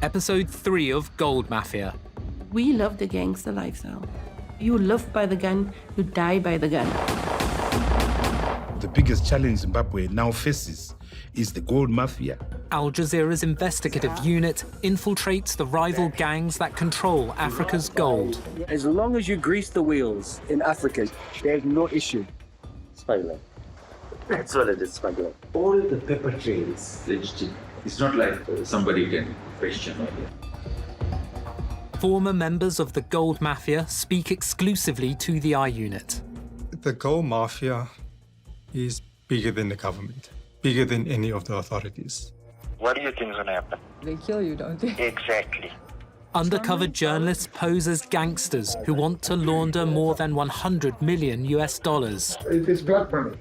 Episode 3 of Gold Mafia. We love the gangster lifestyle. You live by the gun, you die by the gun. The biggest challenge Zimbabwe now faces is the gold mafia. Al Jazeera's investigative unit infiltrates the rival gangs that control Africa's gold. As long as you grease the wheels in Africa, there's no issue. Smuggling. That's what it is, smuggling. All the paper trail is legitimate. It's not like somebody can question or Former members of the Gold Mafia speak exclusively to the I Unit. The gold mafia is bigger than the government, bigger than any of the authorities. What do you think is going to happen? They kill you, don't they? Exactly. Undercover journalists pose as gangsters who want to launder more than $100 million. It is black money.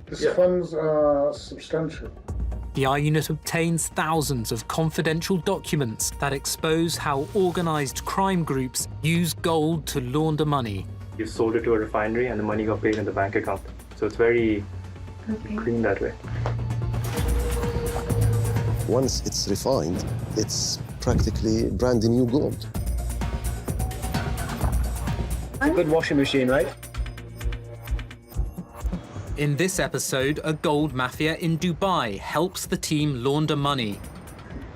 These funds are substantial. The I Unit obtains thousands of confidential documents that expose how organized crime groups use gold to launder money. You sold it to a refinery and the money got paid in the bank account. So it's very clean that way. Once it's refined, it's practically brand new gold. A good washing machine, right? In this episode, a gold mafia in Dubai helps the team launder money.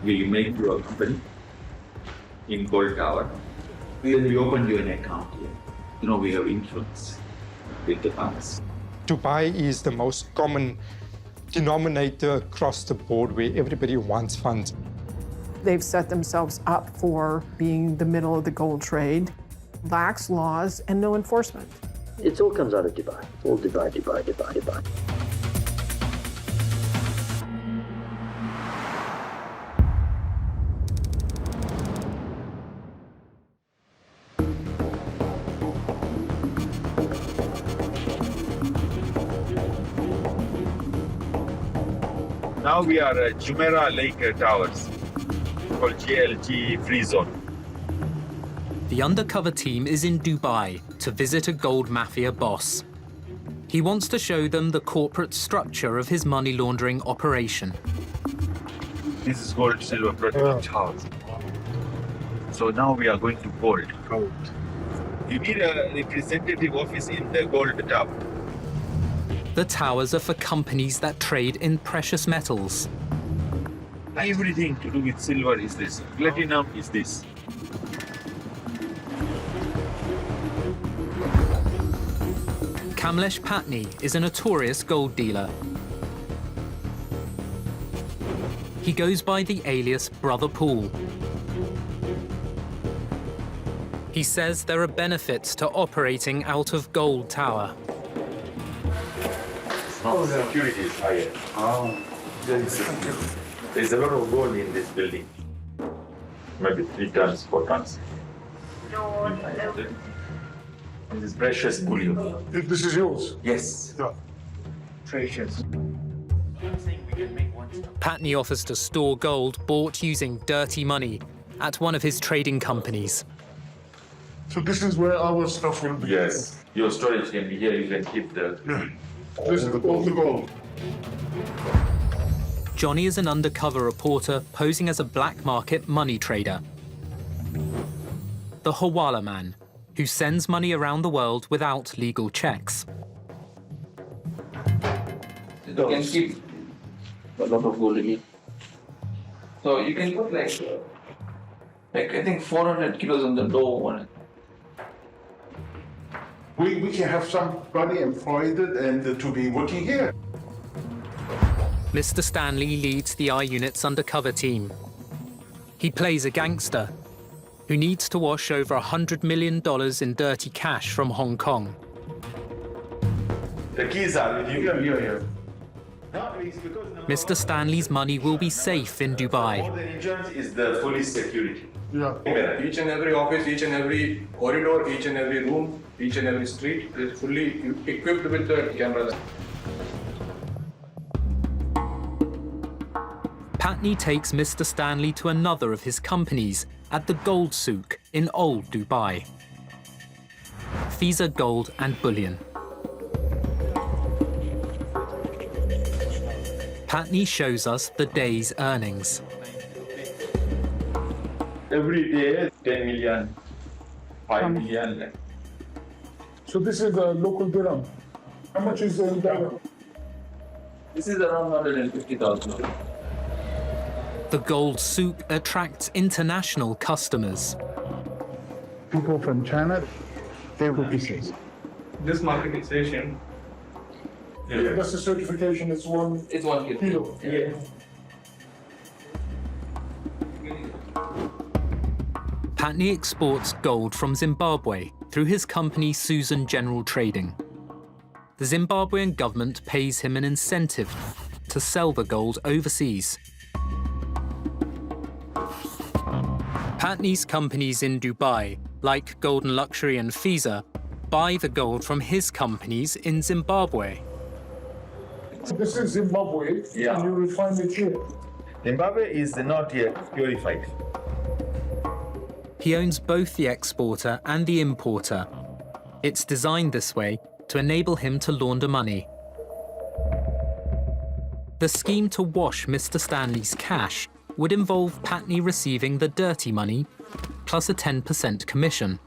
we make through a company in Gold Tower. Then we open you an account here. You know, we have influence with the funds. Dubai is the most common denominator across the board where everybody wants funds. They've set themselves up for being the middle of the gold trade, lax laws, and no enforcement. It all comes out of Dubai. All Dubai, Dubai, Dubai, Dubai. Now we are at Jumeirah Lake Towers, called JLT Free Zone. The undercover team is in Dubai to visit a gold mafia boss. He wants to show them the corporate structure of his money laundering operation. This is gold silver product house. So now we are going to gold. You need a representative office in the gold tower. The towers are for companies that trade in precious metals. Everything to do with silver is this. Platinum is this. Kamlesh Patni is a notorious gold dealer. He goes by the alias Brother Paul. He says there are benefits to operating out of Gold Tower. Security is higher. There's a lot of gold in this building. Maybe 3 tons, 4 tons. This is precious bullion. This is yours? Yes. Yeah. Precious. Patni offers to store gold bought using dirty money at one of his trading companies. So this is where our stuff will be? Yes. Your storage can be here. You can keep the... Yeah. This is all the gold. Johnny is an undercover reporter posing as a black market money trader. The Hawala man, who sends money around the world without legal checks. You can keep a lot of gold in it. So you can put like I think 400 kilos on the door on it. We can have somebody employed and to be working here. Mr. Stanley leads the I Unit's undercover team. He plays a gangster who needs to wash over $100 million in dirty cash from Hong Kong. The keys are with you. Yeah. Mr. Stanley's money will be safe in Dubai. More than insurance is the police security. Yeah. Each and every office, each and every corridor, each and every room, each and every street is fully equipped with the cameras. Patni takes Mr. Stanley to another of his companies at the Gold Souk in Old Dubai. Fiza Gold and Bullion. Patni shows us the day's earnings. every day 10 million, 5 million. So this is a local dirham. How much is the dirham? This is around 150,000. The gold souk attracts international customers. People from China, they will be safe. This marketization. That's the certification, it's 1 It's 1 kilo. kilo. Yeah. Patney exports gold from Zimbabwe through his company Susan General Trading. The Zimbabwean government pays him an incentive to sell the gold overseas. Patney's companies in Dubai, like Golden Luxury and Fiza, buy the gold from his companies in Zimbabwe. This is Zimbabwe, Yeah. and you refine it here. Zimbabwe is not yet purified. He owns both the exporter and the importer. It's designed this way to enable him to launder money. The scheme to wash Mr. Stanley's cash would involve Patney receiving the dirty money plus a 10% commission.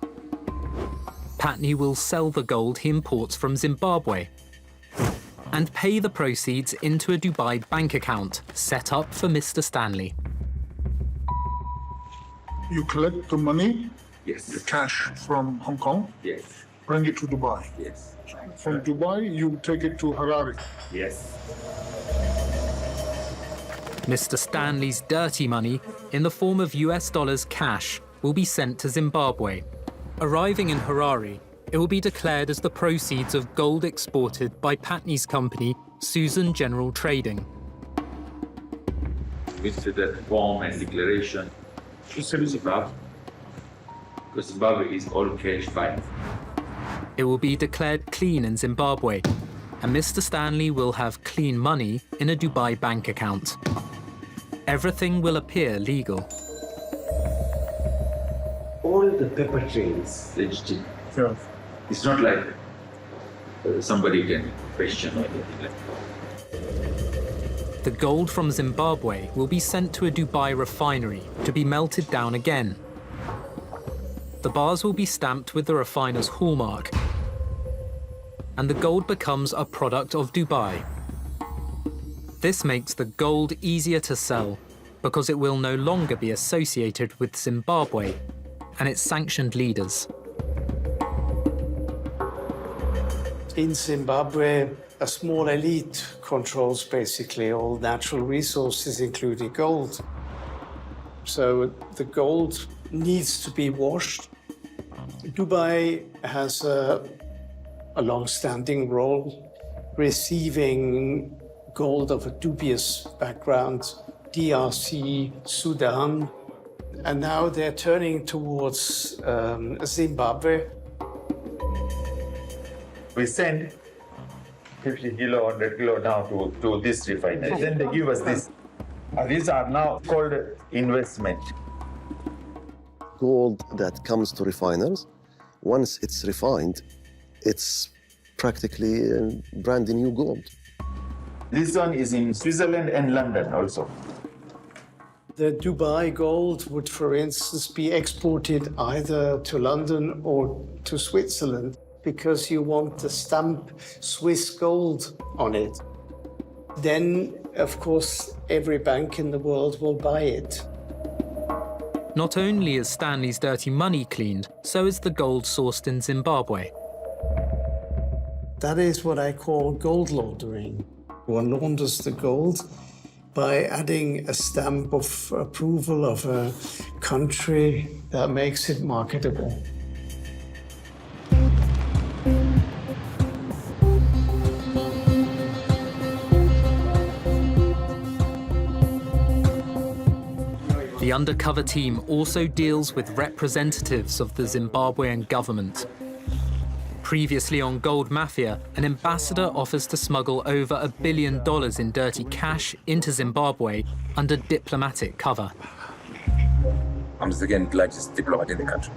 Patney will sell the gold he imports from Zimbabwe and pay the proceeds into a Dubai bank account set up for Mr. Stanley. You collect the money, Yes. the cash from Hong Kong, Yes. bring it to Dubai. Yes. From Dubai, you take it to Harare. Yes. Mr. Stanley's dirty money, in the form of US dollars cash, will be sent to Zimbabwe. Arriving in Harare, it will be declared as the proceeds of gold exported by Patney's company, Susan General Trading. With the form and declaration to Zimbabwe, because Zimbabwe is all cash fine. It will be declared clean in Zimbabwe, and Mr. Stanley will have clean money in a Dubai bank account. Everything will appear legal. All the paper trails legitimate. Yeah. It's not like somebody can question or anything like that. The gold from Zimbabwe will be sent to a Dubai refinery to be melted down again. The bars will be stamped with the refiner's hallmark, and the gold becomes a product of Dubai. This makes the gold easier to sell because it will no longer be associated with Zimbabwe and its sanctioned leaders. In Zimbabwe, a small elite controls basically all natural resources, including gold. So the gold needs to be washed. Dubai has a long-standing role, receiving gold of a dubious background, DRC, Sudan, and now they're turning towards Zimbabwe. We send 50 kilo, 100 kilo now to this refinery. Then they give us this. These are now called investment. Gold that comes to refiners, once it's refined, it's practically brand new gold. This one is in Switzerland and London also. The Dubai gold would, for instance, be exported either to London or to Switzerland because you want the stamp Swiss gold on it. Then, of course, every bank in the world will buy it. Not only is Stanley's dirty money cleaned, so is the gold sourced in Zimbabwe. That is what I call gold laundering. One launders the gold by adding a stamp of approval of a country that makes it marketable. The undercover team also deals with representatives of the Zimbabwean government. Previously on Gold Mafia, an ambassador offers to smuggle over $1 billion in dirty cash into Zimbabwe under diplomatic cover. I'm the second largest diplomat in the country.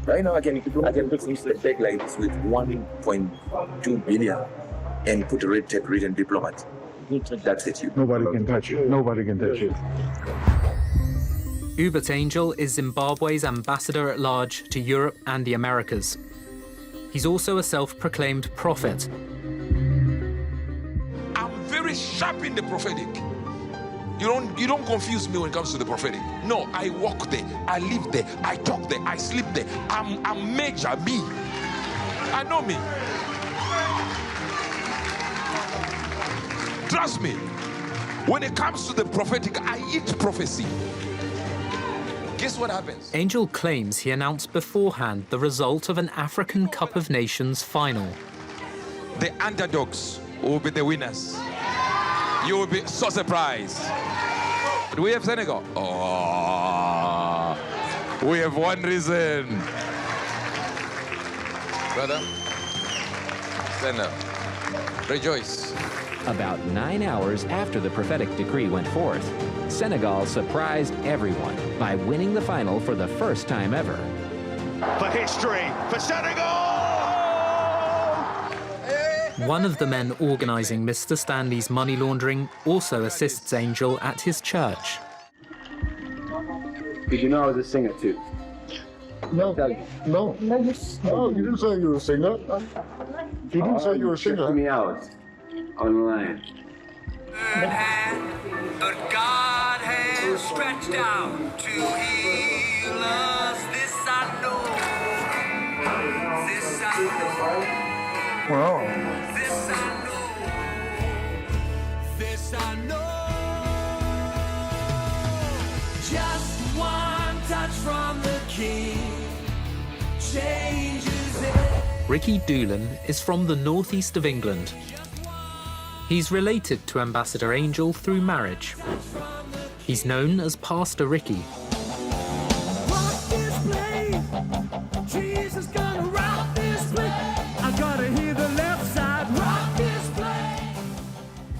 Right now, I can put some bag like this with 1.2 billion and put a red tape written diplomat. That's it. Nobody can touch it. Nobody can touch it. Hubert Angel is Zimbabwe's ambassador at large to Europe and the Americas. He's also a self-proclaimed prophet. I'm very sharp in the prophetic. You don't confuse me when it comes to the prophetic. No, I walk there, I live there, I talk there, I sleep there. I'm major, me. I know me. Trust me. When it comes to the prophetic, I eat prophecy. Guess what happens? Angel claims he announced beforehand the result of an African Cup of Nations final. The underdogs will be the winners. You will be so surprised. Do we have Senegal? Oh, we have one reason. Brother, stand up. Rejoice. About 9 hours after the prophetic decree went forth, Senegal surprised everyone by winning the final for the first time ever. For history, for Senegal! One of the men organising Mr. Stanley's money laundering also assists Angel at his church. Did you know I was a singer too? No, no, you didn't say you were a singer. You didn't say you were a singer. Check me out online. But God has stretched out to heal us. This I know. This I know. Wow. This I know. This I know. Just one touch from the King changes it. Ricky Doolan is from the northeast of England. He's related to Ambassador Angel through marriage. He's known as Pastor Ricky. Rock this place. Jesus gonna rock this place. I gotta hear the left side rock this place.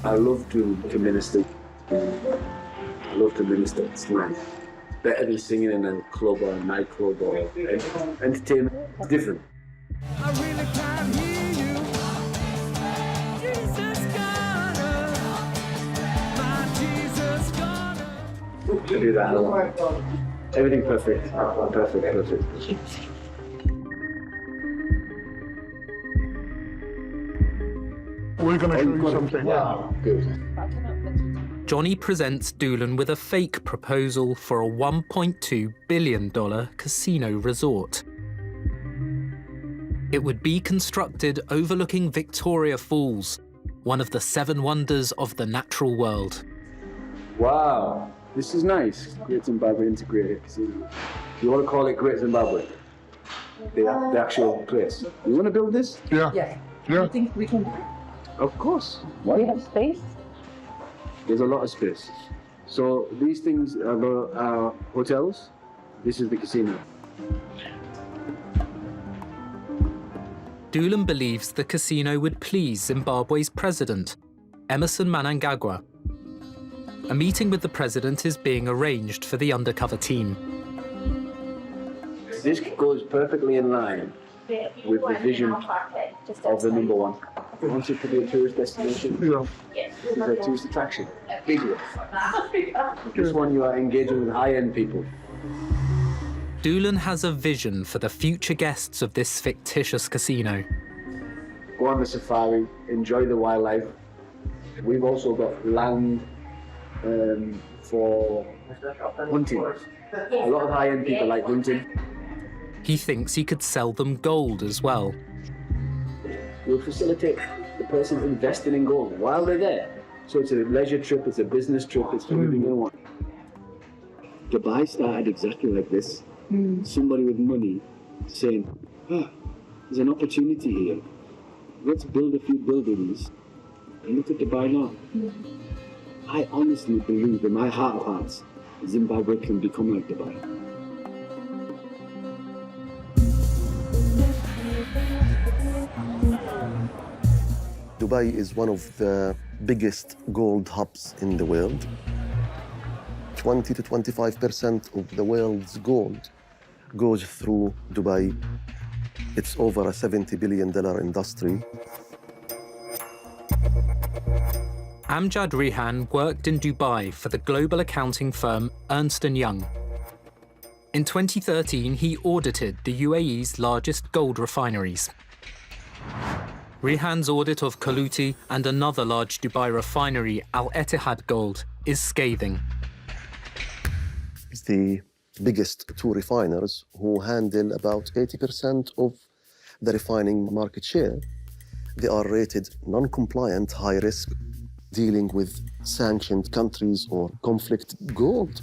I love to minister. I love to minister. It's nice. Better than singing in a club or a nightclub or entertainment. It's different. I really can't hear you. Jesus gonna, my Jesus gonna. To do that a lot. Everything perfect. Perfect. We're going to show you something. Wow, good. Johnny presents Doolan with a fake proposal for a $1.2 billion casino resort. It would be constructed overlooking Victoria Falls, one of the 7 wonders of the natural world. Wow, this is nice. Great Zimbabwe Integrated Casino. You want to call it Great Zimbabwe? The actual place. You want to build this? Yeah. Yes. Yeah. You think we can? Of course. Do we have space? There's a lot of space. So these things are hotels. This is the casino. Doolan believes the casino would please Zimbabwe's president, Emmerson Mnangagwa. A meeting with the president is being arranged for the undercover team. This goes perfectly in line with the vision of the number one. We want it to be a tourist destination. Yeah. It's a tourist attraction. Big one. This one you are engaging with high-end people. Doolan has a vision for the future guests of this fictitious casino. Go on the safari, enjoy the wildlife. We've also got land for hunting. A lot of high-end people like hunting. He thinks he could sell them gold as well. We'll facilitate the person investing in gold while they're there. So it's a leisure trip, it's a business trip, it's everything they want. Dubai started exactly like this. Somebody with money saying, there's an opportunity here. Let's build a few buildings and look at Dubai now. I honestly believe in my heart of hearts, Zimbabwe can become like Dubai. Dubai is one of the biggest gold hubs in the world. 20 to 25% of the world's gold goes through Dubai. It's over a $70 billion industry. Amjad Rihan worked in Dubai for the global accounting firm Ernst & Young. In 2013, he audited the UAE's largest gold refineries. Rihan's audit of Kaluti and another large Dubai refinery, Al Etihad Gold, is scathing. It's the biggest two refiners who handle about 80% of the refining market share. They are rated non-compliant, high risk, dealing with sanctioned countries or conflict gold.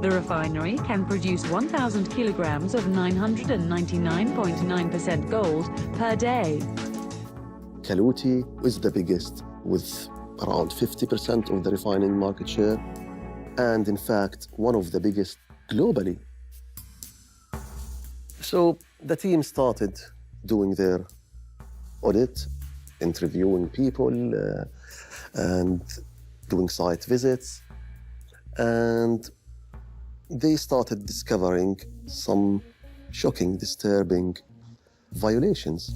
The refinery can produce 1,000 kilograms of 999.9% gold per day. Kaluti is the biggest, with around 50% of the refining market share, and in fact, one of the biggest globally. So the team started doing their audit, interviewing people, and doing site visits, and they started discovering some shocking, disturbing violations.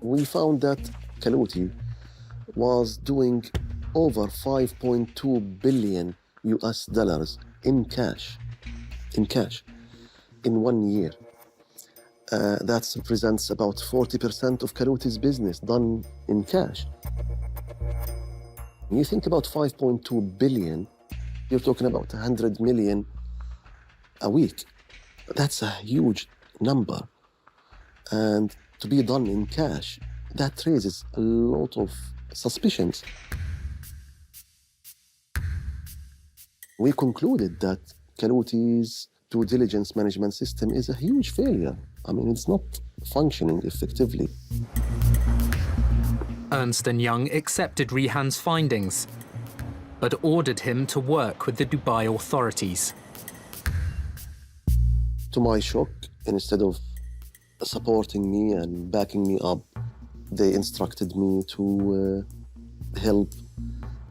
We found that Kaluti was doing over 5.2 billion US dollars in cash in 1 year. That represents about 40% of Kaluti's business done in cash. When you think about 5.2 billion, you're talking about 100 million a week. That's a huge number. And to be done in cash, that raises a lot of suspicions. We concluded that Kaluti's due diligence management system is a huge failure. I mean, it's not functioning effectively. Ernst & Young accepted Rihan's findings, but ordered him to work with the Dubai authorities. To my shock, instead of supporting me and backing me up, they instructed me to help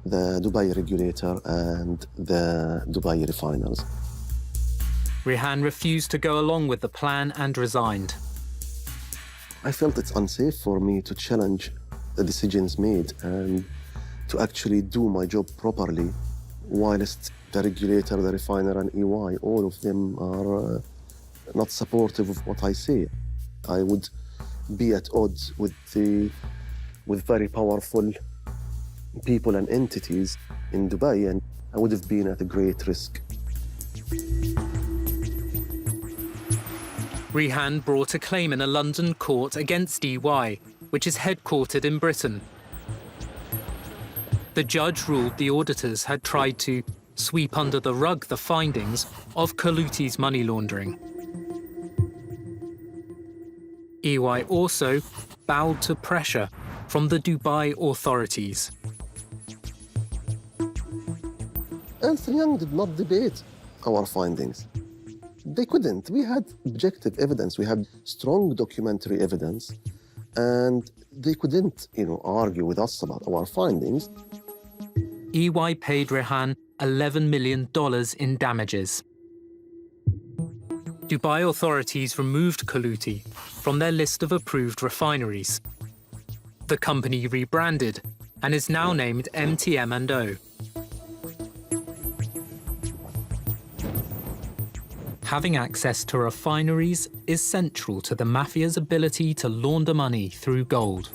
the Dubai regulator and the Dubai refiners. Rihan refused to go along with the plan and resigned. I felt it's unsafe for me to challenge the decisions made and to actually do my job properly, whilst the regulator, the refiner, and EY, all of them are not supportive of what I say. I would be at odds with very powerful people and entities in Dubai, and I would have been at a great risk. Rihan brought a claim in a London court against EY, which is headquartered in Britain. The judge ruled the auditors had tried to sweep under the rug the findings of Kaluti's money laundering. EY also bowed to pressure from the Dubai authorities. Ernst & Young did not debate our findings. They couldn't. We had objective evidence. We had strong documentary evidence, and they couldn't, argue with us about our findings. EY paid Rihan $11 million in damages. Dubai authorities removed Kaluti from their list of approved refineries. The company rebranded and is now named MTM&O. Having access to refineries is central to the Mafia's ability to launder money through gold.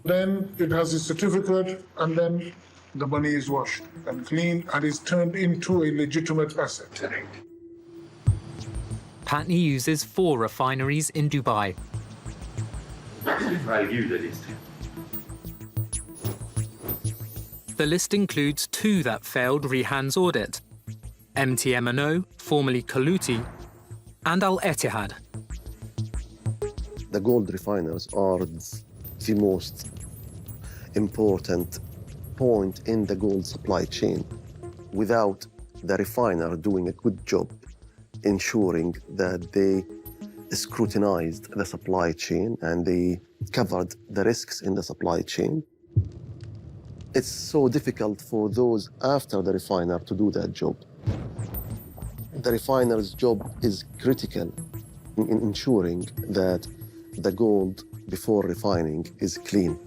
Then it has a certificate, and then the money is washed and cleaned and is turned into a legitimate asset. Patney uses 4 refineries in Dubai. I'll give you the list. The list includes 2 that failed Rihan's audit: MTM&O, formerly Kaluti, and Al Etihad. The gold refiners are the most important point in the gold supply chain. Without the refiner doing a good job ensuring that they scrutinized the supply chain and they covered the risks in the supply chain, it's so difficult for those after the refiner to do that job. The refiner's job is critical in ensuring that the gold before refining is clean.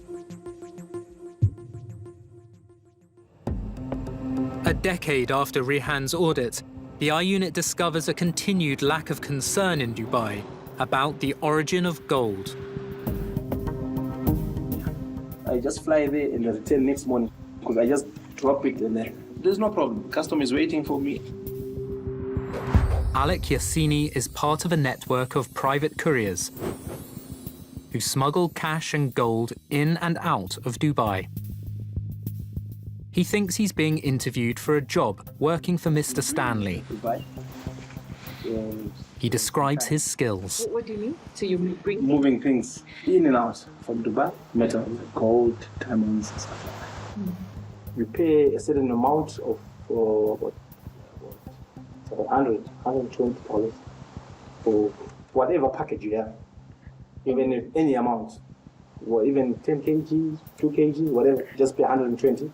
decade after Rehan's audit, the eye unit discovers a continued lack of concern in Dubai about the origin of gold. I just fly there and return next morning because I just drop it and then there's no problem. Custom is waiting for me. Alec Yassini is part of a network of private couriers who smuggle cash and gold in and out of Dubai. He thinks he's being interviewed for a job working for Mr. Stanley. Dubai. He describes his skills. What do you mean? So you bring Moving things in and out from Dubai, metal, gold, diamonds, and stuff like that. You pay a certain amount of $120 for whatever package you have, even if any amount, or even 10 kg, 2 kg, whatever, just pay 120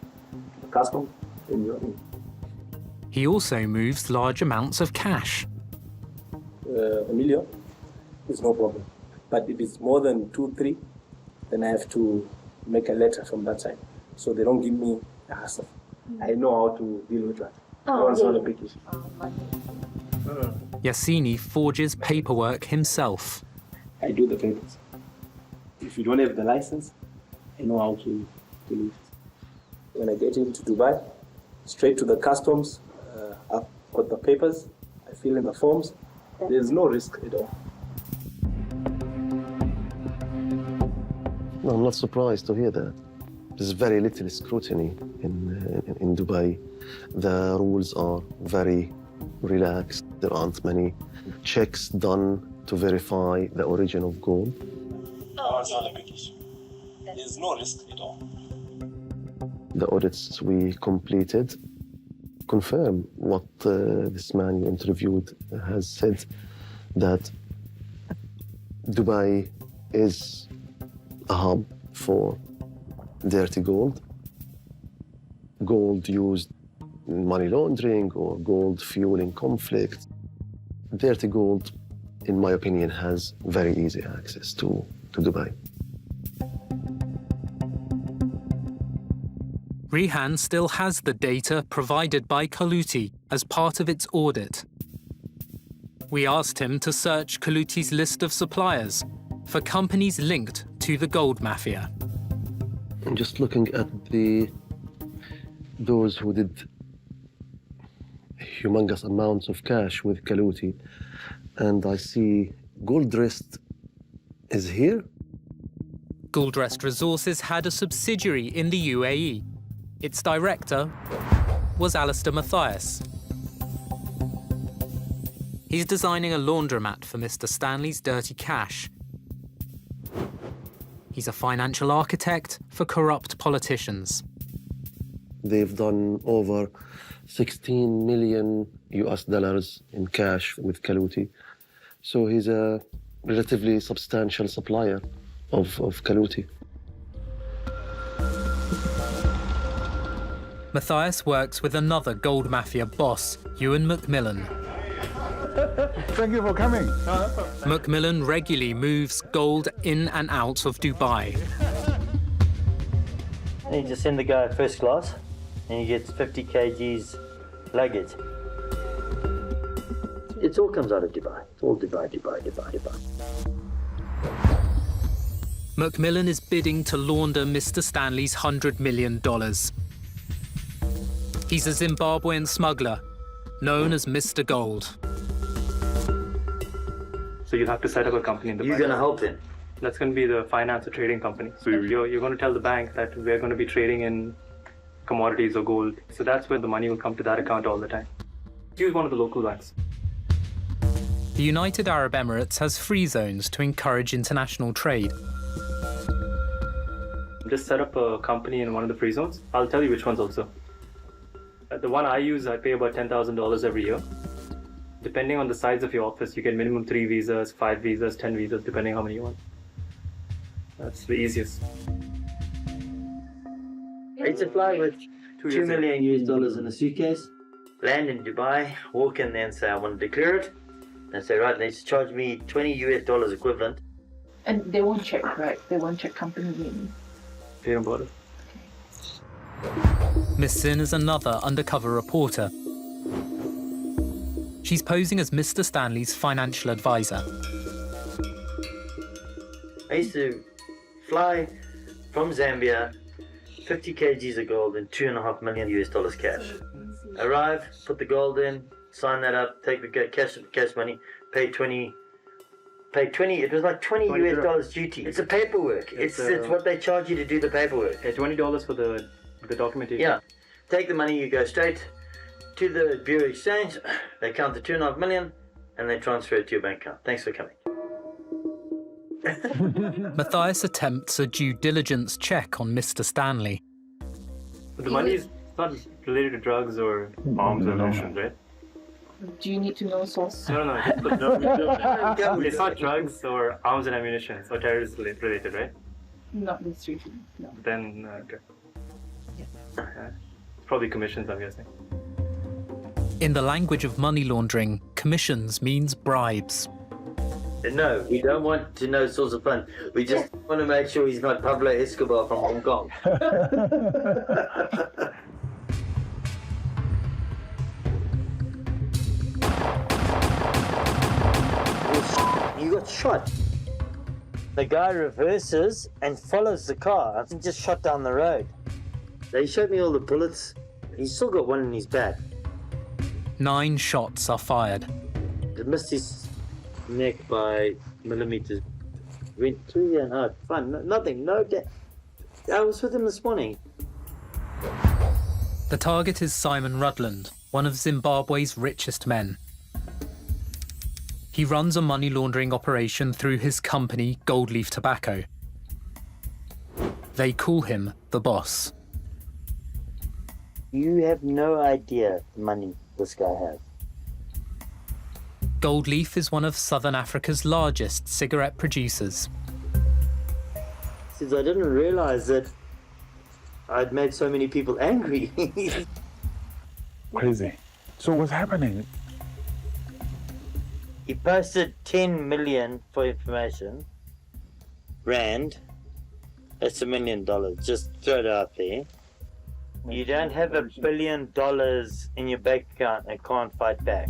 custom and you're in. He also moves large amounts of cash. $1 million is no problem. But if it's more than 2, 3, then I have to make a letter from that side. So they don't give me a hassle. I know how to deal with that. That's not a big issue. Yassini forges paperwork himself. I do the papers. If you don't have the license, I know how to do it. When I get into Dubai, straight to the customs, I've got the papers, I fill in the forms. There's no risk at all. No, I'm not surprised to hear that. There's very little scrutiny in Dubai. The rules are very relaxed. There aren't many checks done to verify the origin of gold. That's not a big issue. There's no risk at all. The audits we completed confirm what this man you interviewed has said, that Dubai is a hub for dirty gold, gold used in money laundering or gold fueling conflict. Dirty gold, in my opinion, has very easy access to Dubai. Rehan still has the data provided by Kaluti as part of its audit. We asked him to search Kaluti's list of suppliers for companies linked to the gold mafia. I'm just looking at those who did humongous amounts of cash with Kaluti, and I see Goldrest is here. Goldrest Resources had a subsidiary in the UAE. Its director was Alistair Matthias. He's designing a laundromat for Mr. Stanley's dirty cash. He's a financial architect for corrupt politicians. They've done over 16 million US dollars in cash with Kaluti. So he's a relatively substantial supplier of Kaluti. Matthias works with another gold mafia boss, Ewan Macmillan. Thank you for coming. Macmillan regularly moves gold in and out of Dubai. You just send the guy first class and he gets 50 kgs luggage. It all comes out of Dubai. It's all Dubai, Dubai, Dubai, Dubai. Macmillan is bidding to launder Mr. Stanley's $100 million. He's a Zimbabwean smuggler, known as Mr. Gold. So you'll have to set up a company in Dubai. You're going to help him? That's going to be the finance or trading company. So you're going to tell the bank that we're going to be trading in commodities or gold. So that's where the money will come to that account all the time. Use one of the local banks. The United Arab Emirates has free zones to encourage international trade. Just set up a company in one of the free zones. I'll tell you which ones also. The one I use, I pay about $10,000 every year. Depending on the size of your office, you get minimum 3 visas, 5 visas, 10 visas, depending how many you want. That's the easiest. I used to fly with $2 million US in a suitcase, land in Dubai, walk in there and say I want to declare it, and say right, they just charge me $20 US equivalent. And they won't check, right? They won't check company name. Hear about it. Miss Sin is another undercover reporter. She's posing as Mr. Stanley's financial advisor. I used to fly from Zambia, 50 kgs of gold and $2.5 million US cash. Arrive, put the gold in, sign that up, take the cash money, pay 20, it was like 20 US dollars duty. It's a paperwork. It's what they charge you to do the paperwork. Yeah, $20 for the documentation. Yeah. Take the money, you go straight to the Bureau of Exchange, they count the $2.5 million, and they transfer it to your bank account. Thanks for coming. Matthias attempts a due diligence check on Mr. Stanley. But the money is not related to drugs or arms or ammunition, right? Do you need to know source? No. It's not drugs or arms and ammunition or terrorist related, right? Not necessarily, no. Then, okay. Yeah. Probably commissions, I'm guessing. In the language of money laundering, commissions means bribes. No, we don't want to know source of funds. We just want to make sure he's not Pablo Escobar from Hong Kong. You got shot. The guy reverses and follows the car and just shot down the road. They showed me all the bullets. He's still got one in his back. 9 shots are fired. It missed his neck by millimeters. Went through there and out. Fine, nothing, no death. I was with him this morning. The target is Simon Rutland, one of Zimbabwe's richest men. He runs a money laundering operation through his company, Gold Leaf Tobacco. They call him the boss. You have no idea the money this guy has. Gold Leaf is one of Southern Africa's largest cigarette producers. Since I didn't realize that I'd made so many people angry. Crazy. So what's happening? He posted 10 million for information. Rand. That's $1 million. Just throw it out there. You don't have $1 billion in your bank account and can't fight back.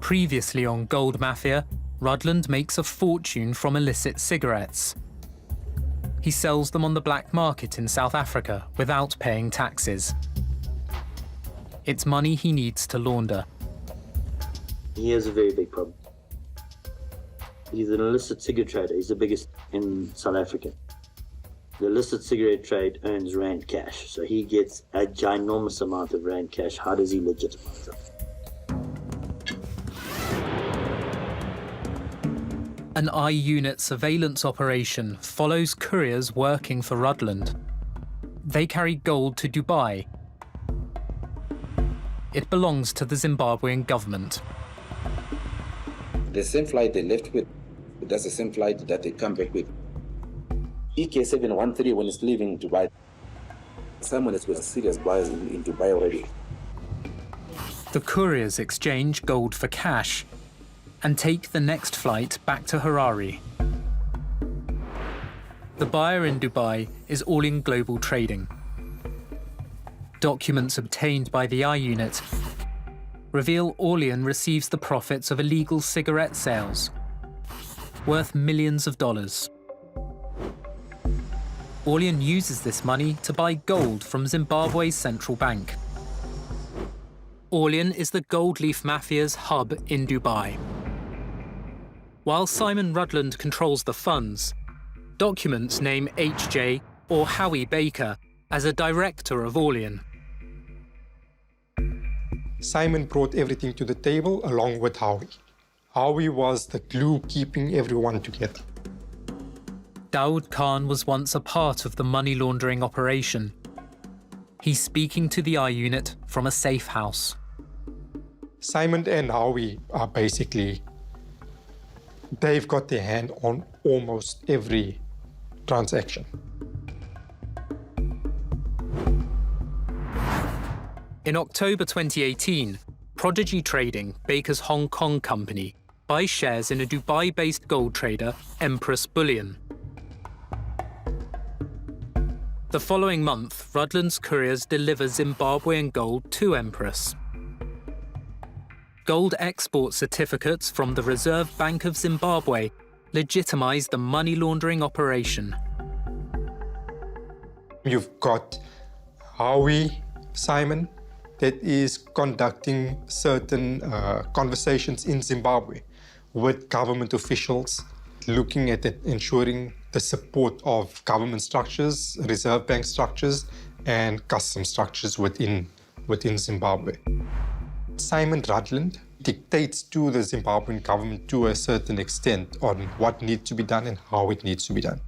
Previously on Gold Mafia, Rutland makes a fortune from illicit cigarettes. He sells them on the black market in South Africa without paying taxes. It's money he needs to launder. He has a very big problem. He's an illicit cigarette trader. He's the biggest in South Africa. The illicit cigarette trade earns Rand cash, so he gets a ginormous amount of Rand cash. How does he legitimize it? An I-Unit surveillance operation follows couriers working for Rutland. They carry gold to Dubai. It belongs to the Zimbabwean government. The same flight they left with, that's the same flight that they come back with. EK713 when it's leaving Dubai. Simon has got serious buyers in Dubai already. The couriers exchange gold for cash and take the next flight back to Harare. The buyer in Dubai is All-in Global Trading. Documents obtained by the I-Unit reveal All-in receives the profits of illegal cigarette sales, worth millions of dollars. All-in uses this money to buy gold from Zimbabwe's central bank. All-in is the Gold Leaf Mafia's hub in Dubai. While Simon Rutland controls the funds, documents name HJ or Howie Baker as a director of All-in. Simon brought everything to the table along with Howie. Howie was the glue keeping everyone together. Daoud Khan was once a part of the money laundering operation. He's speaking to the I-Unit from a safe house. Simon and Howie are basically, they've got their hand on almost every transaction. In October 2018, Prodigy Trading, Baker's Hong Kong company, buys shares in a Dubai-based gold trader, Empress Bullion. The following month, Rutland's couriers deliver Zimbabwean gold to Empress. Gold export certificates from the Reserve Bank of Zimbabwe legitimize the money laundering operation. You've got Howie Simon that is conducting certain conversations in Zimbabwe with government officials, looking at it, ensuring the support of government structures, Reserve Bank structures, and custom structures within Zimbabwe. Simon Rutland dictates to the Zimbabwean government to a certain extent on what needs to be done and how it needs to be done.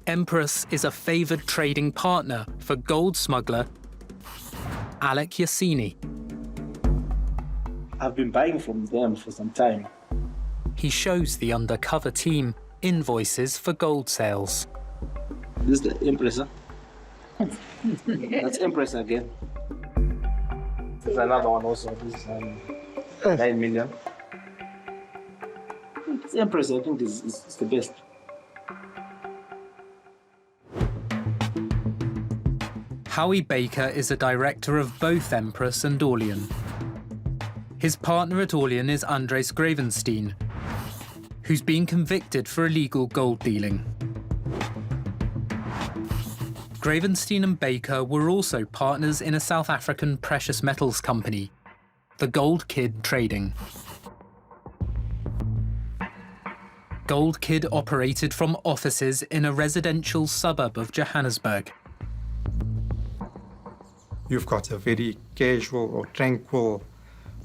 Empress is a favoured trading partner for gold smuggler Alec Yassini. I've been buying from them for some time. He shows the undercover team invoices for gold sales. This is the Empress. That's Empress again. There's another one also. This is 9 million. It's Empress, I think, is the best. Howie Baker is a director of both Empress and Orlean. His partner at Orlean is Andres Gravenstein, who's been convicted for illegal gold dealing. Gravenstein and Baker were also partners in a South African precious metals company, the Gold Kid Trading. Gold Kid operated from offices in a residential suburb of Johannesburg. You've got a very casual or tranquil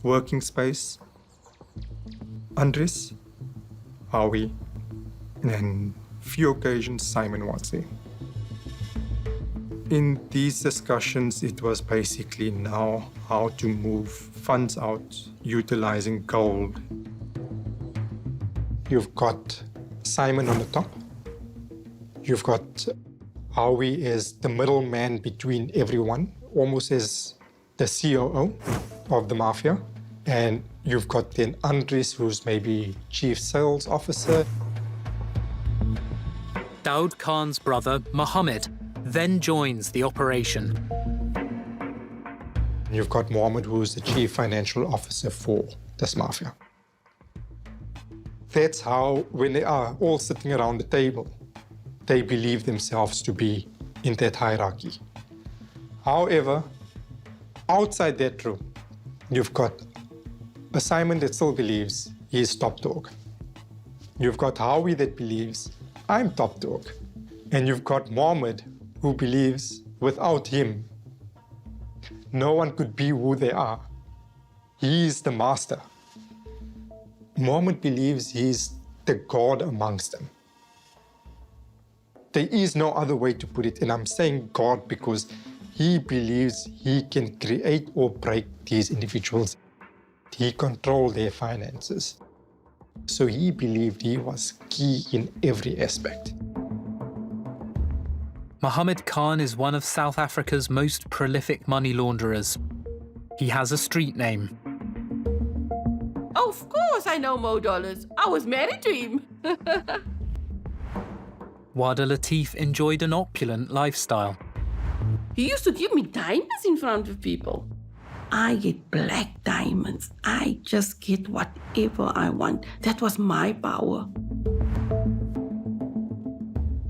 working space. Andres, Howie, and on few occasions Simon was there. In these discussions, it was basically now how to move funds out utilizing gold. You've got Simon on the top. You've got Howie as the middleman between everyone, almost as the COO of the Mafia. And you've got then Andres, who's maybe chief sales officer. Daoud Khan's brother, Mohammed, then joins the operation. You've got Mohammed, who's the chief financial officer for this Mafia. That's how, when they are all sitting around the table, they believe themselves to be in that hierarchy. However, outside that room, you've got a Simon that still believes he is top dog. You've got Howie that believes, I'm top dog. And you've got Mohammed, who believes without him, no one could be who they are. He is the master. Mohammed believes he's the God amongst them. There is no other way to put it, and I'm saying God because he believes he can create or break these individuals. He controlled their finances. So he believed he was key in every aspect. Mohammed Khan is one of South Africa's most prolific money launderers. He has a street name. Of course I know Mo Dollars. I was married to him. Wada Latif enjoyed an opulent lifestyle. He used to give me diamonds in front of people. I get black diamonds. I just get whatever I want. That was my power.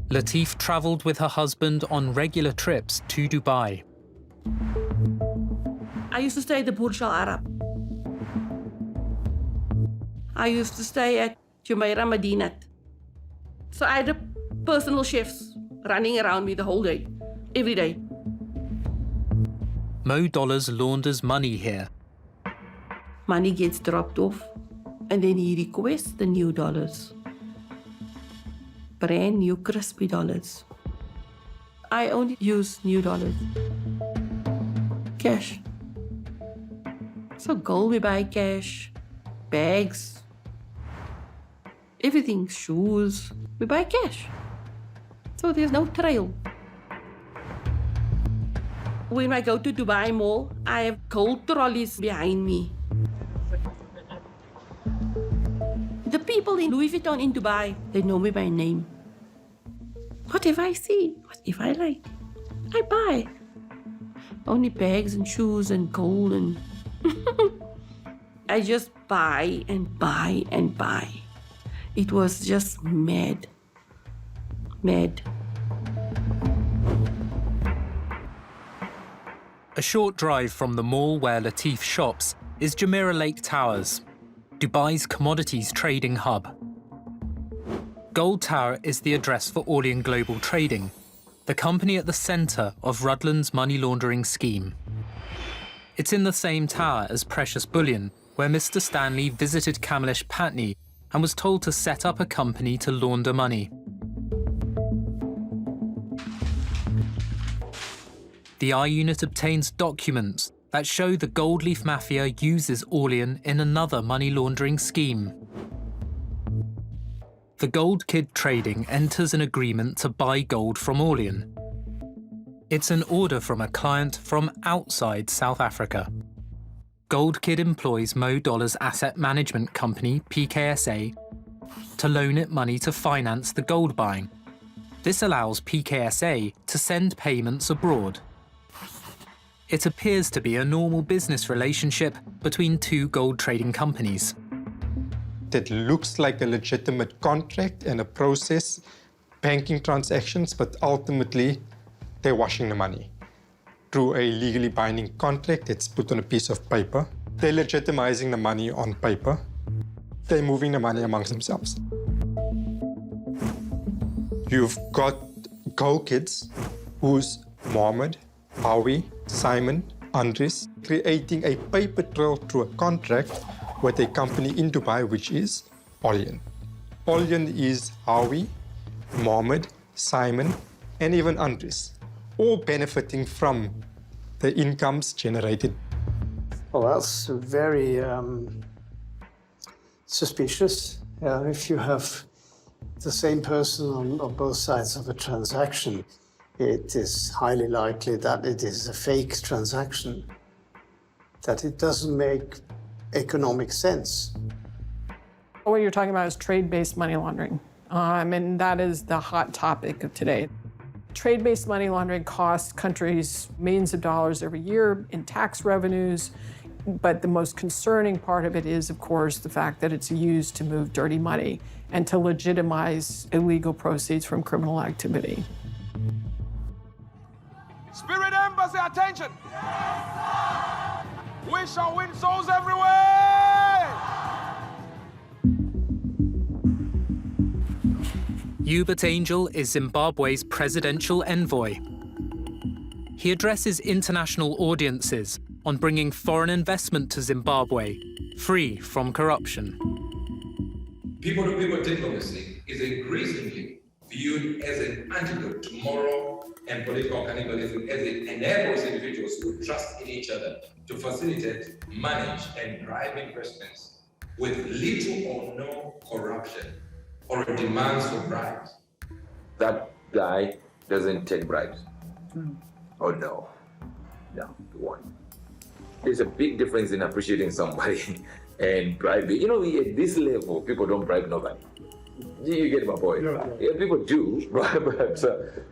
Latif travelled with her husband on regular trips to Dubai. I used to stay at the Burj Al Arab. I used to stay at Jumeirah Madinat. So I had personal chefs running around me the whole day, every day. Mo Dollars launders money here. Money gets dropped off, and then he requests the new dollars. Brand new crispy dollars. I only use new dollars. Cash. So gold we buy cash, bags, everything, shoes, we buy cash. So there's no trail. When I go to Dubai Mall, I have gold trolleys behind me. The people in Louis Vuitton in Dubai, they know me by name. Whatever I see, whatever I like, I buy. Only bags and shoes and gold and... I just buy and buy and buy. It was just mad. Mad. A short drive from the mall where Latif shops is Jumeirah Lake Towers, Dubai's commodities trading hub. Gold Tower is the address for Orlean Global Trading, the company at the centre of Rudland's money laundering scheme. It's in the same tower as Precious Bullion, where Mr. Stanley visited Kamlesh Patni and was told to set up a company to launder money. The I-Unit obtains documents that show the Gold Leaf Mafia uses Orlean in another money laundering scheme. The Gold Kid Trading enters an agreement to buy gold from Orlean. It's an order from a client from outside South Africa. Gold Kid employs Mo Dollar's asset management company, PKSA, to loan it money to finance the gold buying. This allows PKSA to send payments abroad. It appears to be a normal business relationship between two gold trading companies. That looks like a legitimate contract and a process, banking transactions, but ultimately they're washing the money. Through a legally binding contract that's put on a piece of paper, they're legitimizing the money on paper. They're moving the money amongst themselves. You've got Gold Kids, who's Mohammed, Howie, Simon, Andres, creating a paper trail through a contract with a company in Dubai, which is Orlean. Orlean is Howie, Mohammed, Simon, and even Andres, all benefiting from the incomes generated. Well, that's very suspicious. If you have the same person on both sides of a transaction, it is highly likely that it is a fake transaction, that it doesn't make economic sense. What you're talking about is trade-based money laundering, and that is the hot topic of today. Trade-based money laundering costs countries millions of dollars every year in tax revenues, but the most concerning part of it is, of course, the fact that it's used to move dirty money and to legitimize illegal proceeds from criminal activity. Spirit Embassy, attention! We shall win souls everywhere! Hubert Angel is Zimbabwe's presidential envoy. He addresses international audiences on bringing foreign investment to Zimbabwe, free from corruption. People-to-people diplomacy is increasingly viewed as an antidote to moral and political cannibalism, as it enables individuals who trust in each other to facilitate, manage, and drive investments with little or no corruption or demands for bribes. That guy doesn't take bribes. Oh no. No, one. There's a big difference in appreciating somebody and bribing. You know, at this level, people don't bribe nobody. You get my point? Yeah, people do, but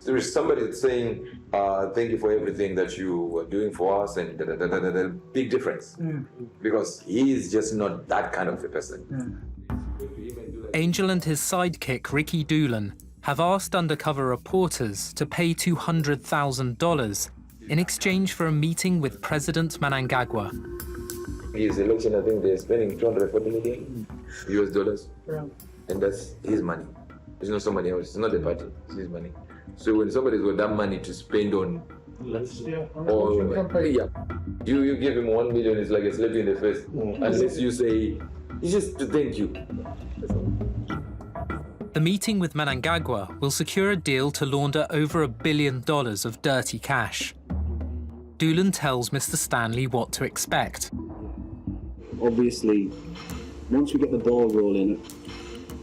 there is somebody that's saying, thank you for everything that you are doing for us, and big difference. Because he is just not that kind of a person. Angel and his sidekick, Ricky Doolan, have asked undercover reporters to pay $200,000 in exchange for a meeting with President Mnangagwa. His election, I think they're spending $240 million US dollars. And that's his money. It's not somebody else. It's not the party. It's his money. So when somebody's got that money to spend on, you give him $1 million, it's like a slap in the face. Unless you say, it's just to thank you. The meeting with Mnangagwa will secure a deal to launder over $1 billion of dirty cash. Doolan tells Mr. Stanley what to expect. Obviously, once we get the ball rolling,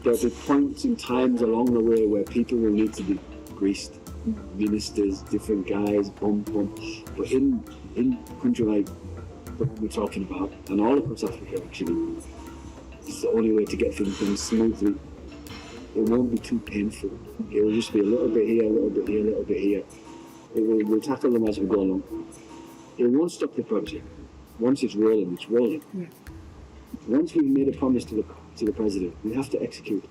there'll be points and times along the way where people will need to be greased. Ministers, different guys, bump. But in a country like the one we're talking about, and all across Africa actually, it's the only way to get things done smoothly. it won't be too painful. It will just be a little bit here, a little bit here, a little bit here. We'll tackle them as we go along. It won't stop the project. Once it's rolling, it's rolling. Yeah. Once we've made a promise to the president, we have to execute.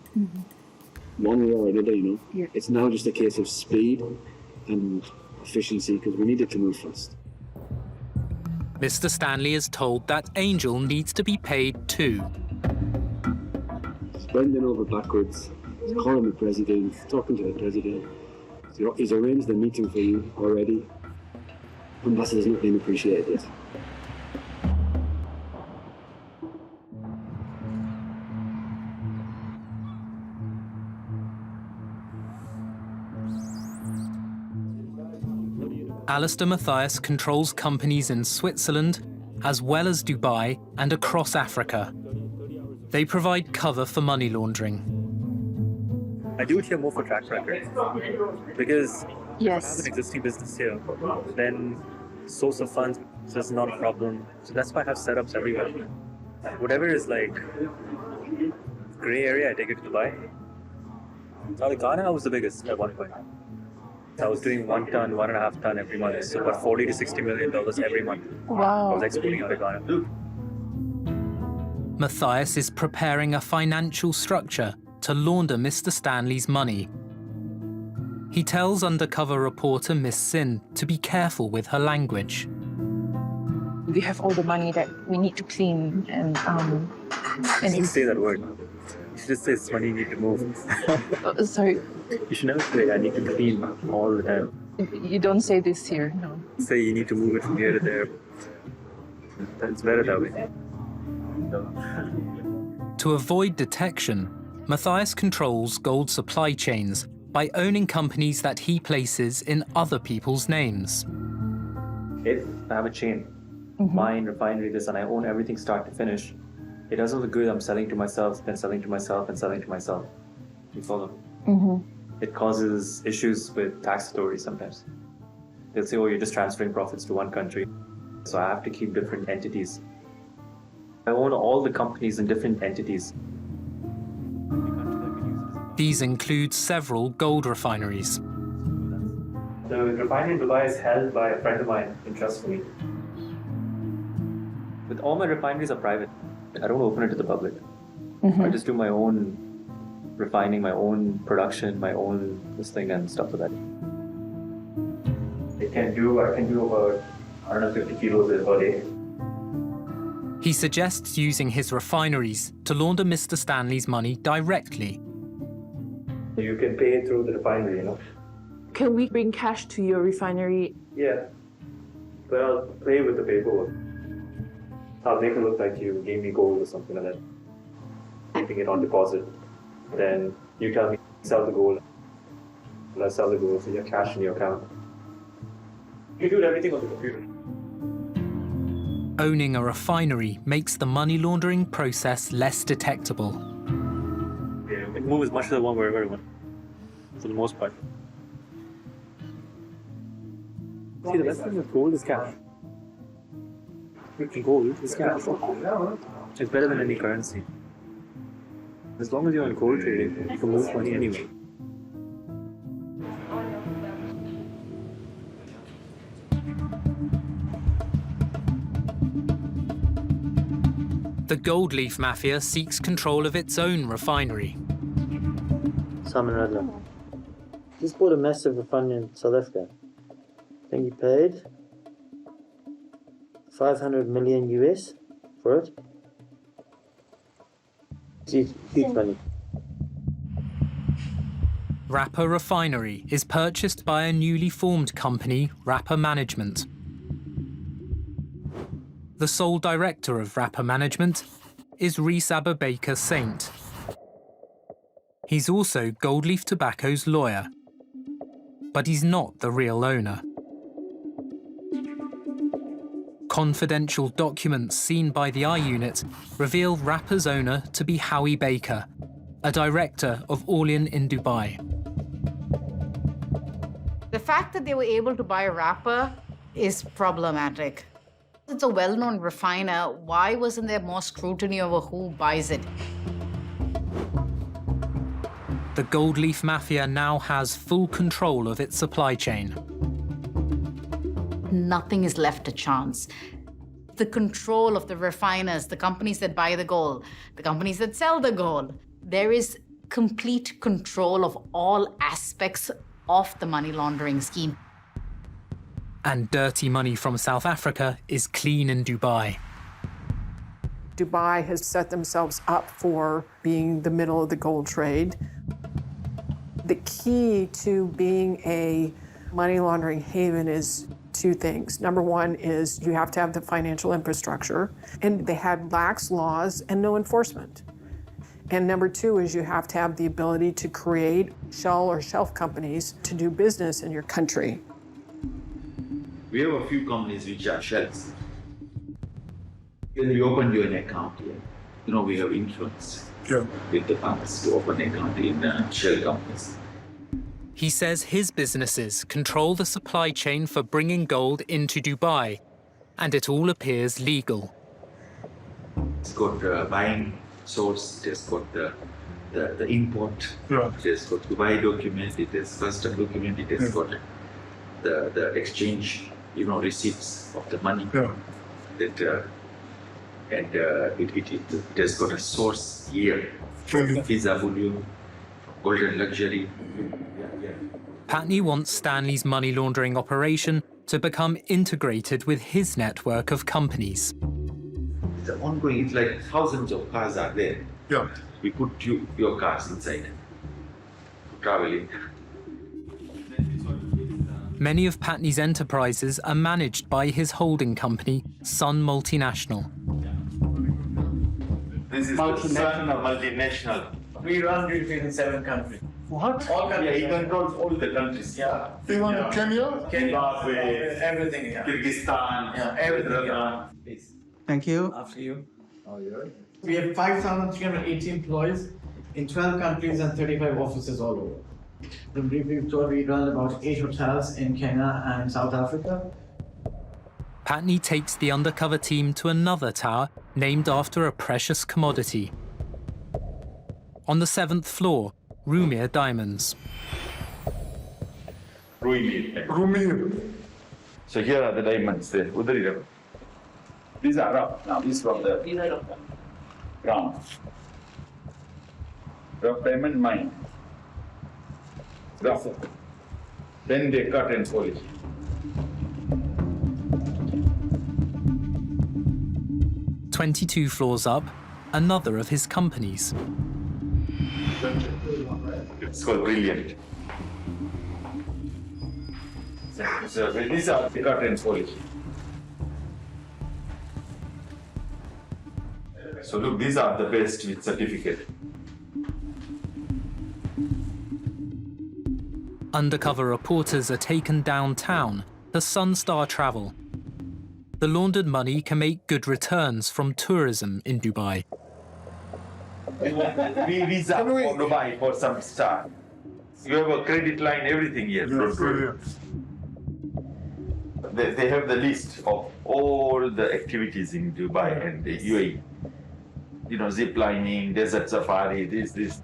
One way or another, you know. Yeah. It's now just a case of speed and efficiency because we need it to move fast. Mr. Stanley is told that Angel needs to be paid too. He's bending over backwards. He's calling the president, talking to the president. He's arranged the meeting for you already. Ambassador's not being appreciated yet. Alistair Matthias controls companies in Switzerland, as well as Dubai and across Africa. They provide cover for money laundering. I do it here more for track record, because Yes. I have an existing business here, then source of funds is not a problem. So that's why I have setups everywhere. Whatever is like gray area, I take it to Dubai. Now the Ghana, I was the biggest at one point. I was doing 1 ton, 1.5 ton every month, so about $40 to $60 million every month. Wow. I was exporting out of Ghana. Matthias is preparing a financial structure to launder Mr. Stanley's money. He tells undercover reporter Miss Sin to be careful with her language. We have all the money that we need to clean and You shouldn't say that word. You should just say it's money you need to move. sorry, You should never say I need to clean all the time. you don't say this here, no. Say you need to move it from here to there. It's better that way. To avoid detection, Matthias controls gold supply chains by owning companies that he places in other people's names. If I have a chain, mine, refinery, this, and I own everything start to finish, it doesn't look good. I'm selling to myself, then selling to myself, and selling to myself. You follow? It causes issues with tax authorities sometimes. They'll say, oh, you're just transferring profits to one country. So I have to keep different entities. I own all the companies in different entities. These include several gold refineries. The refinery in Dubai is held by a friend of mine in trust for me. But all my refineries are private. I don't open it to the public. I just do my own refining, my own production, my own this thing and stuff like that. I can do about 150 kilos a day. He suggests using his refineries to launder Mr. Stanley's money directly. You can pay through the refinery, you know? Can we bring cash to your refinery? Yeah. But I'll play with the paperwork. I'll make it look like you gave me gold or something like that. Keeping it on deposit. Then you tell me, sell the gold. And I sell the gold, so you have cash in your account. You do everything on the computer. Owning a refinery makes the money laundering process less detectable. Yeah, we can move as much as I want wherever I want. For the most part. See, the best thing with gold is cash. Gold is cash. It's better than any currency. As long as you're in gold trading, you can move money anyway. The Gold Leaf Mafia seeks control of its own refinery. Simon Radler. Just bought a massive refinery in South Africa. I think he paid 500 million US for it. It's huge money. Rapper Refinery is purchased by a newly formed company, Rapper Management. The sole director of Rapper Management is Reese Aberbaker Saint. He's also Gold Leaf Tobacco's lawyer, but he's not the real owner. Confidential documents seen by the I-Unit reveal Rapper's owner to be Howie Baker, a director of Orlean in Dubai. The fact that they were able to buy Rapper is problematic. It's a well-known refiner. Why wasn't there more scrutiny over who buys it? the gold leaf mafia now has full control of its supply chain. Nothing is left to chance. The control of the refiners, the companies that buy the gold, the companies that sell the gold. There is complete control of all aspects of the money laundering scheme. And dirty money from South Africa is clean in Dubai. Dubai has set themselves up for being the middle of the gold trade. The key to being a money laundering haven is two things. Number one is you have to have the financial infrastructure, and they had lax laws and no enforcement. And number two is you have to have the ability to create shell or shelf companies to do business in your country. We have a few companies which are shells. When we open you an account here, we have influence with the banks to open an account in shell companies. He says his businesses control the supply chain for bringing gold into Dubai, and it all appears legal. It's got buying source, it has got the import, it has got Dubai document, it has custom document, it has got the exchange, receipts of the money. That and it has got a source here, Visa Bullion, Golden Luxury. Patney wants Stanley's money laundering operation to become integrated with his network of companies. It's ongoing, it's like thousands of cars are there. We put your cars inside, traveling. Many of Patney's enterprises are managed by his holding company, Sun Multinational. This is multinational. We run retail in 7 countries. What? All countries. Yeah, he controls all the countries. Even Kenya? Zimbabwe, everything. Kyrgyzstan, Everything. Thank you. After you. We have 5,380 employees in 12 countries and 35 offices all over. The briefing tour, we run about 8 hotels in Kenya and South Africa. Patney takes the undercover team to another tower named after a precious commodity. On the 7th floor, Rumir Diamonds. Rumir. So here are the diamonds there. These are rough now. These from the ground. Rough diamond mine. Rough. Then they cut and polish. "22 floors up, another of his companies. It's called Brilliant. So these are the cut and polish. So look, these are the best with certificate. Undercover reporters are taken downtown to Sunstar Travel. The laundered money can make good returns from tourism in Dubai. We visa for Dubai for some star. You have a credit line, everything here. They have the list of all the activities in Dubai and the UAE. Zip lining, desert safari, this.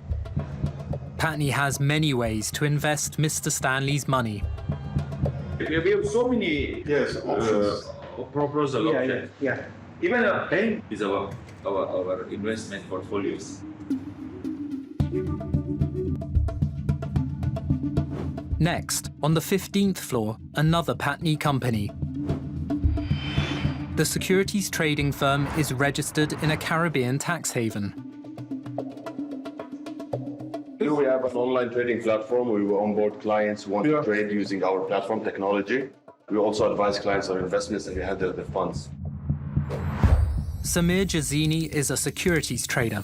Patney has many ways to invest Mr. Stanley's money. We have so many proposal options. Even a bank is our investment portfolios. Next, on the 15th floor, another Patney company. The securities trading firm is registered in a Caribbean tax haven. Here we have an online trading platform. We will onboard clients who want to trade using our platform technology. We also advise clients on investments and we handle the funds. Samir Jazini is a securities trader.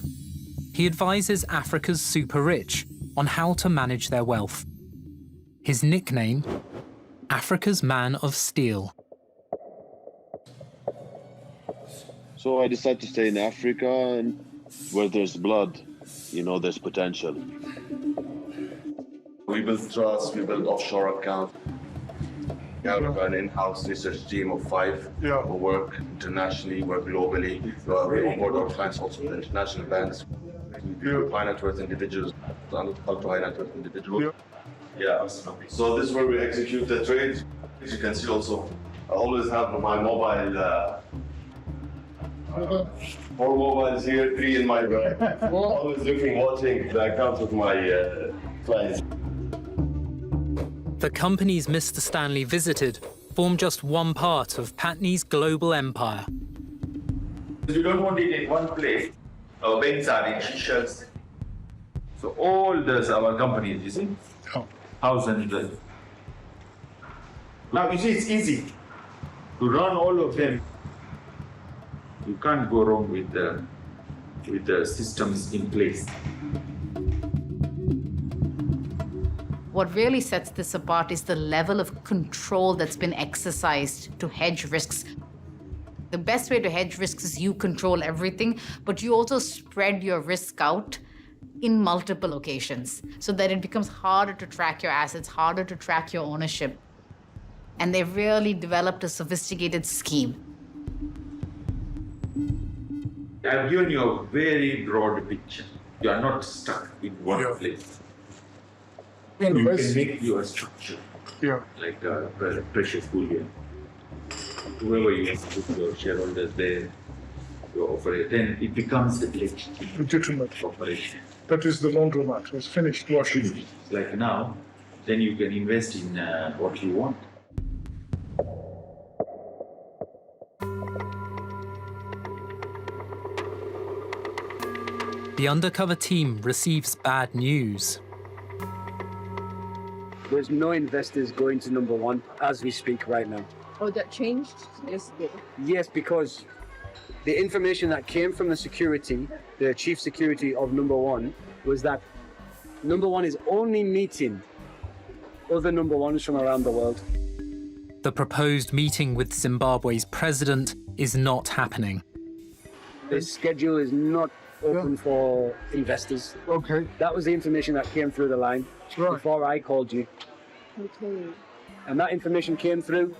He advises Africa's super rich on how to manage their wealth. His nickname, Africa's Man of Steel. So I decided to stay in Africa, and where there's blood, there's potential. We build trusts, we build offshore accounts. We have an in-house research team of 5 who work internationally, work globally. We onboard our clients also to international banks. We do finance with individuals. ultra high net worth individual. Yeah. So this is where we execute the trades. As you can see also, I always have my mobile, 4 mobiles here, 3 in my bag. Always looking, watching the accounts of my clients. The companies Mr. Stanley visited form just one part of Patni's global empire. You don't want it in one place. Our banks are in Seychelles. So all those our companies, you see, thousands. Now you see, it's easy to run all of them. You can't go wrong with the systems in place. What really sets this apart is the level of control that's been exercised to hedge risks. The best way to hedge risks is you control everything, but you also spread your risk out in multiple locations so that it becomes harder to track your assets, harder to track your ownership. And they've really developed a sophisticated scheme. I've given you a very broad picture. You are not stuck in one place. You can make your structure like a precious bullion. Whoever you want to put your shareholders there, you operate, then it becomes a legitimate operation. That is the laundromat. It's finished washing. Like now, then you can invest in what you want. The undercover team receives bad news. There's no investors going to number one as we speak right now. Oh, that changed yesterday? Yes, because the information that came from the security, the chief security of number one, was that number one is only meeting other number ones from around the world. The proposed meeting with Zimbabwe's president is not happening. The schedule is not open for investors. Okay. That was the information that came through the line before I called you. Okay. And that information came through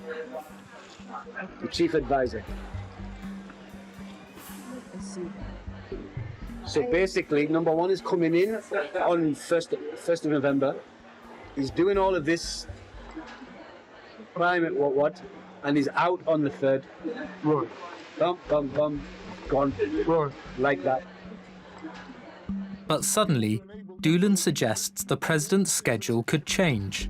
the chief advisor. I see. So basically, number one is coming in on 1st of November. He's doing all of this climate what, and he's out on the 3rd. Right. Bum, bum, bum, gone. Right. Like that. But suddenly, Doolan suggests the president's schedule could change.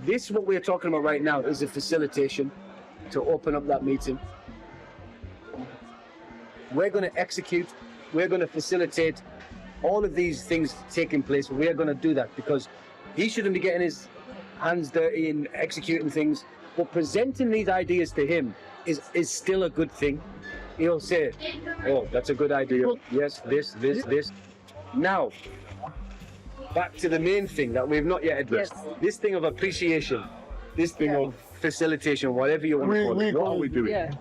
This, what we're talking about right now, is a facilitation to open up that meeting. We're going to execute, we're going to facilitate all of these things taking place. We're going to do that because he shouldn't be getting his hands dirty in executing things, but presenting these ideas to him is still a good thing. He'll say, oh, that's a good idea. Yes, this. Now, back to the main thing that we've not yet addressed. Yes. This thing of appreciation, this thing of facilitation, whatever you want to call it. What are we doing? Yeah.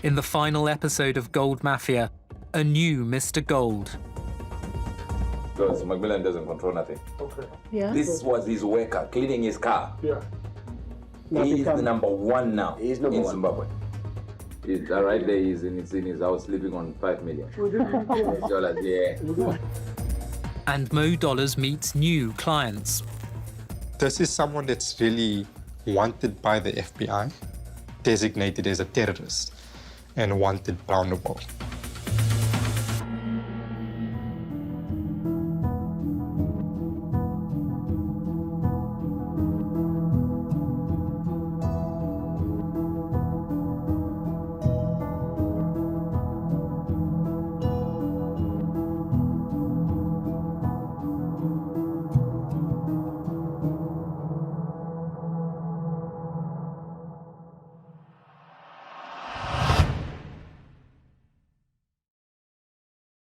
In the final episode of Gold Mafia, a new Mr. Gold. Because Macmillan doesn't control nothing. Okay. Yeah. This was his worker cleaning his car. Yeah. He is the number one now He's number in one. Zimbabwe. He's right there. He's in his house living on $5 million. Yeah. And Mo Dollars meets new clients. This is someone that's really wanted by the FBI, designated as a terrorist, and wanted around the world.